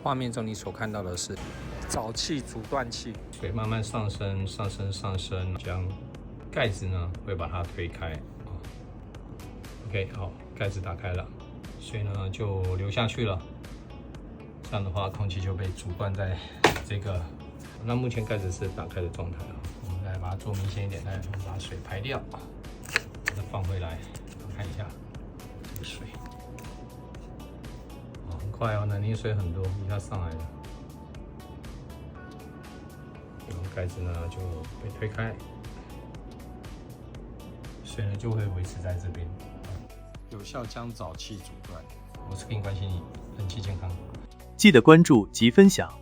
画面中你所看到的是沼气阻断器，水慢慢上升，将盖子呢会把它推开。OK， 好，盖子打开了，水呢就流下去了。这样的话，空气就被阻断在这个。那目前盖子是打开的状态啊。我们来把它做明显一点，来把水排掉，把它放回来，看一下这个水。很快哦，冷凝水很多，一下上来了。然后盖子呢就被推开，水呢就会维持在这边，有效将沼气阻断。我是给你关心你人气健康，记得关注及分享。